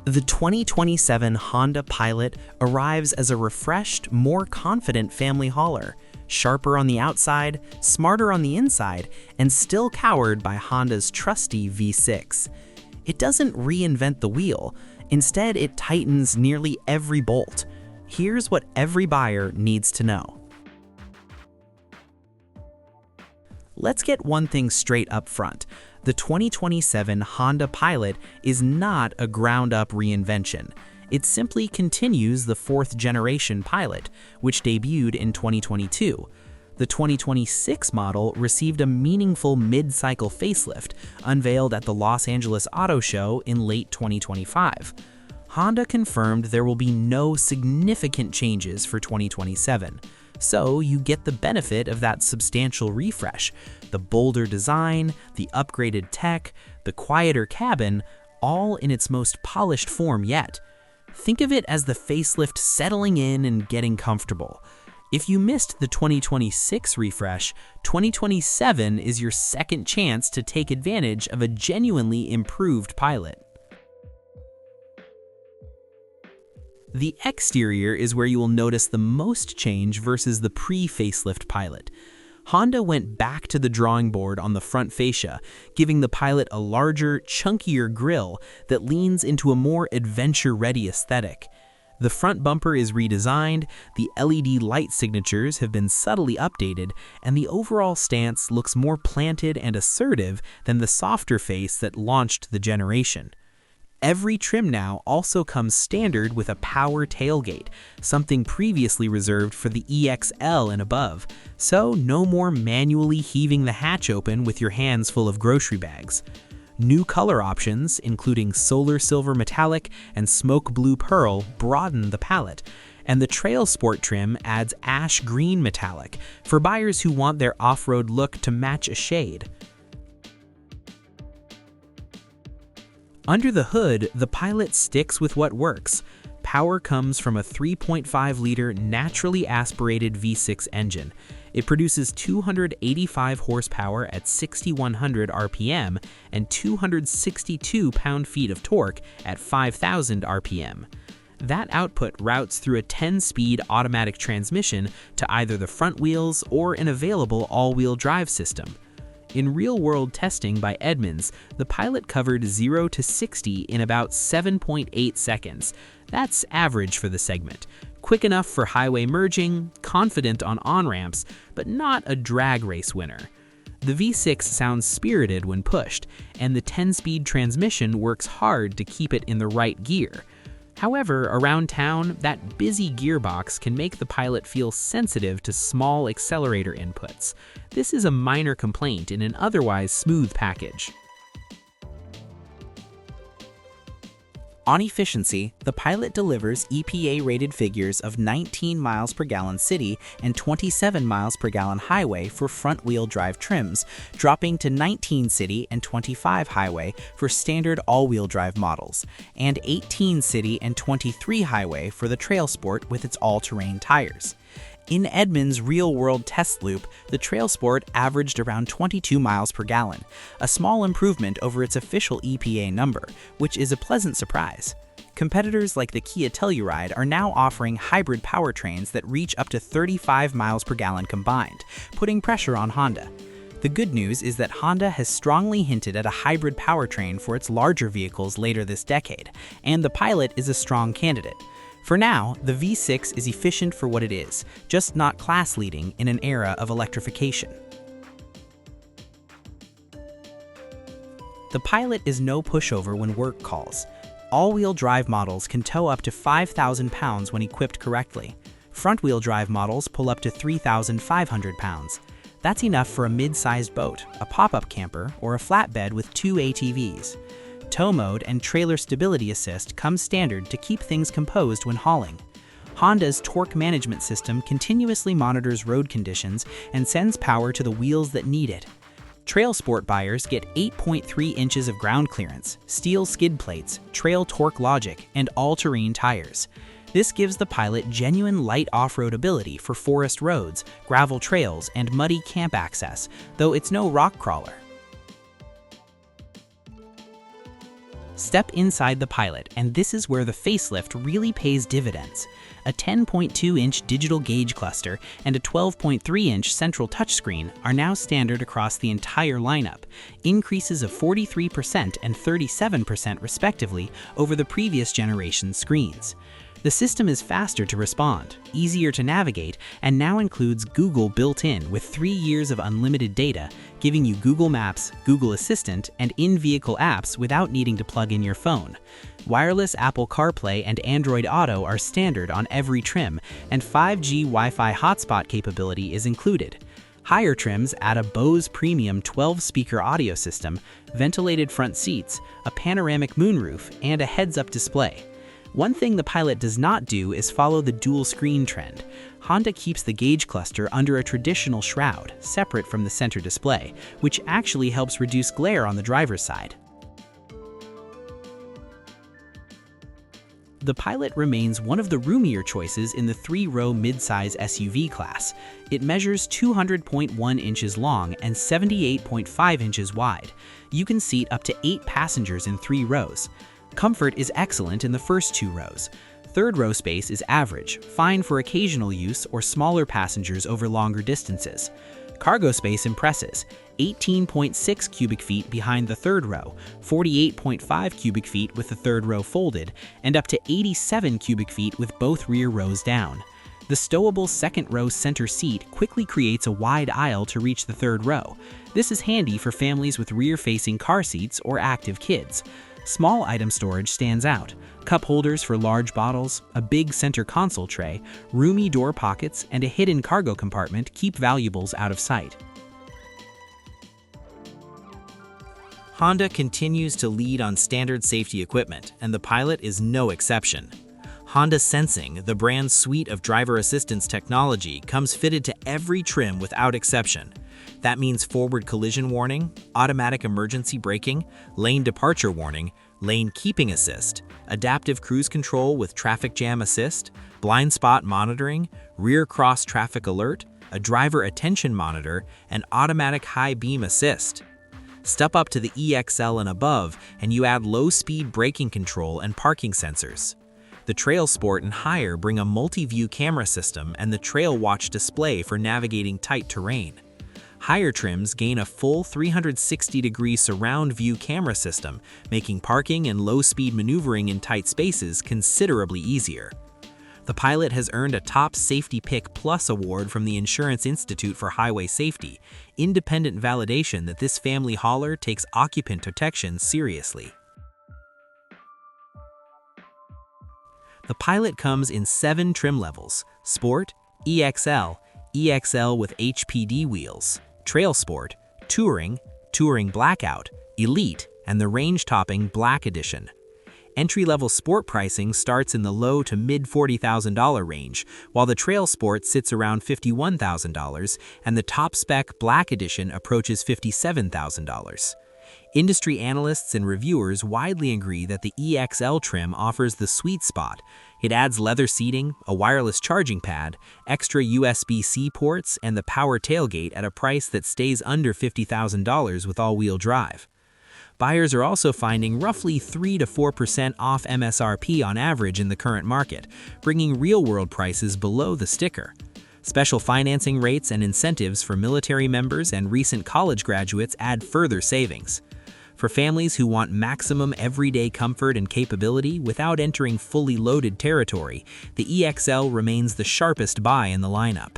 The 2027 Honda Pilot arrives as a refreshed, more confident family hauler, sharper on the outside, smarter on the inside, and still powered by Honda's trusty V6. It doesn't reinvent the wheel. Instead, it tightens nearly every bolt. Here's what every buyer needs to know. Let's get one thing straight up front. The 2027 Honda Pilot is not a ground-up reinvention. It simply continues the fourth-generation Pilot, which debuted in 2022. The 2026 model received a meaningful mid-cycle facelift, unveiled at the Los Angeles Auto Show in late 2025. Honda confirmed there will be no significant changes for 2027. So you get the benefit of that substantial refresh, the bolder design, the upgraded tech, the quieter cabin, all in its most polished form yet. Think of it as the facelift settling in and getting comfortable. If you missed the 2026 refresh, 2027 is your second chance to take advantage of a genuinely improved Pilot. The exterior is where you will notice the most change versus the pre-facelift Pilot. Honda went back to the drawing board on the front fascia, giving the Pilot a larger, chunkier grille that leans into a more adventure-ready aesthetic. The front bumper is redesigned, the LED light signatures have been subtly updated, and the overall stance looks more planted and assertive than the softer face that launched the generation. Every trim now also comes standard with a power tailgate, something previously reserved for the EXL and above, so no more manually heaving the hatch open with your hands full of grocery bags. New color options, including solar silver metallic and smoke blue pearl, broaden the palette, and the Trail Sport trim adds ash green metallic for buyers who want their off-road look to match a shade. Under the hood, the Pilot sticks with what works. Power comes from a 3.5-liter naturally aspirated V6 engine. It produces 285 horsepower at 6,100 RPM and 262 pound-feet of torque at 5,000 RPM. That output routes through a 10-speed automatic transmission to either the front wheels or an available all-wheel drive system. In real-world testing by Edmunds, the Pilot covered 0 to 60 in about 7.8 seconds. That's average for the segment. Quick enough for highway merging, confident on on-ramps, but not a drag race winner. The V6 sounds spirited when pushed, and the 10-speed transmission works hard to keep it in the right gear. However, around town, that busy gearbox can make the Pilot feel sensitive to small accelerator inputs. This is a minor complaint in an otherwise smooth package. On efficiency, the Pilot delivers EPA-rated figures of 19 miles per gallon city and 27 miles per gallon highway for front-wheel drive trims, dropping to 19 city and 25 highway for standard all-wheel drive models, and 18 city and 23 highway for the Trail Sport with its all-terrain tires. In Edmunds' real-world test loop, the Trail Sport averaged around 22 miles per gallon, a small improvement over its official EPA number, which is a pleasant surprise. Competitors like the Kia Telluride are now offering hybrid powertrains that reach up to 35 miles per gallon combined, putting pressure on Honda. The good news is that Honda has strongly hinted at a hybrid powertrain for its larger vehicles later this decade, and the Pilot is a strong candidate. For now, the V6 is efficient for what it is, just not class-leading in an era of electrification. The Pilot is no pushover when work calls. All-wheel drive models can tow up to 5,000 pounds when equipped correctly. Front-wheel drive models pull up to 3,500 pounds. That's enough for a mid-sized boat, a pop-up camper, or a flatbed with 2 ATVs. Tow mode and trailer stability assist come standard to keep things composed when hauling. Honda's torque management system continuously monitors road conditions and sends power to the wheels that need it. Trail Sport buyers get 8.3 inches of ground clearance, steel skid plates, trail torque logic, and all-terrain tires. This gives the Pilot genuine light off-road ability for forest roads, gravel trails, and muddy camp access, though it's no rock crawler. Step inside the Pilot, and this is where the facelift really pays dividends. A 10.2-inch digital gauge cluster and a 12.3-inch central touchscreen are now standard across the entire lineup, increases of 43% and 37% respectively over the previous generation screens. The system is faster to respond, easier to navigate, and now includes Google built in with 3 years of unlimited data, giving you Google Maps, Google Assistant, and in-vehicle apps without needing to plug in your phone. Wireless Apple CarPlay and Android Auto are standard on every trim, and 5G Wi-Fi hotspot capability is included. Higher trims add a Bose premium 12-speaker audio system, ventilated front seats, a panoramic moonroof, and a heads-up display. One thing the Pilot does not do is follow the dual-screen trend. Honda keeps the gauge cluster under a traditional shroud, separate from the center display, which actually helps reduce glare on the driver's side. The Pilot remains one of the roomier choices in the 3-row midsize SUV class. It measures 200.1 inches long and 78.5 inches wide. You can seat up to 8 passengers in 3 rows. Comfort is excellent in the first 2 rows. Third row space is average, fine for occasional use or smaller passengers over longer distances. Cargo space impresses, 18.6 cubic feet behind the third row, 48.5 cubic feet with the third row folded, and up to 87 cubic feet with both rear rows down. The stowable second row center seat quickly creates a wide aisle to reach the third row. This is handy for families with rear-facing car seats or active kids. Small item storage stands out. Cup holders for large bottles, a big center console tray, roomy door pockets, and a hidden cargo compartment keep valuables out of sight. Honda continues to lead on standard safety equipment, and the Pilot is no exception. Honda Sensing, the brand's suite of driver assistance technology, comes fitted to every trim without exception. That means forward collision warning, automatic emergency braking, lane departure warning, lane keeping assist, adaptive cruise control with traffic jam assist, blind spot monitoring, rear cross traffic alert, a driver attention monitor, and automatic high beam assist. Step up to the EXL and above, and you add low-speed braking control and parking sensors. The Trail Sport and higher bring a multi-view camera system and the Trail Watch display for navigating tight terrain. Higher trims gain a full 360-degree surround view camera system, making parking and low-speed maneuvering in tight spaces considerably easier. The Pilot has earned a Top Safety Pick Plus award from the Insurance Institute for Highway Safety, independent validation that this family hauler takes occupant protection seriously. The Pilot comes in 7 trim levels: Sport, EXL, EXL with HPD wheels, Trail Sport, Touring, Touring Blackout, Elite, and the range-topping Black Edition. Entry-level Sport pricing starts in the low to mid-$40,000 range, while the Trail Sport sits around $51,000 and the top-spec Black Edition approaches $57,000. Industry analysts and reviewers widely agree that the EXL trim offers the sweet spot. It adds leather seating, a wireless charging pad, extra USB-C ports, and the power tailgate at a price that stays under $50,000 with all-wheel drive. Buyers are also finding roughly 3 to 4% off MSRP on average in the current market, bringing real-world prices below the sticker. Special financing rates and incentives for military members and recent college graduates add further savings. For families who want maximum everyday comfort and capability without entering fully loaded territory, the EXL remains the sharpest buy in the lineup.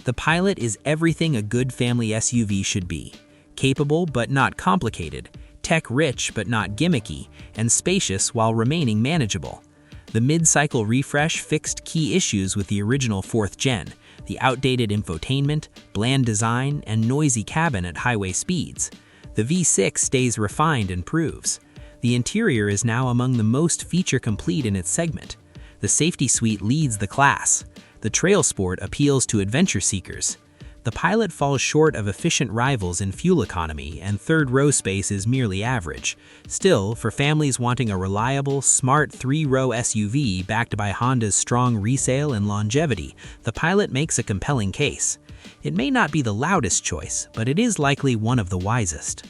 The Pilot is everything a good family SUV should be: capable but not complicated, tech-rich but not gimmicky, and spacious while remaining manageable. The mid-cycle refresh fixed key issues with the original 4th gen, the outdated infotainment, bland design, and noisy cabin at highway speeds. The V6 stays refined and proves. The interior is now among the most feature-complete in its segment. The safety suite leads the class. The Trail Sport appeals to adventure seekers. The Pilot falls short of efficient rivals in fuel economy, and third row space is merely average. Still, for families wanting a reliable, smart 3-row SUV backed by Honda's strong resale and longevity, the Pilot makes a compelling case. It may not be the loudest choice, but it is likely one of the wisest.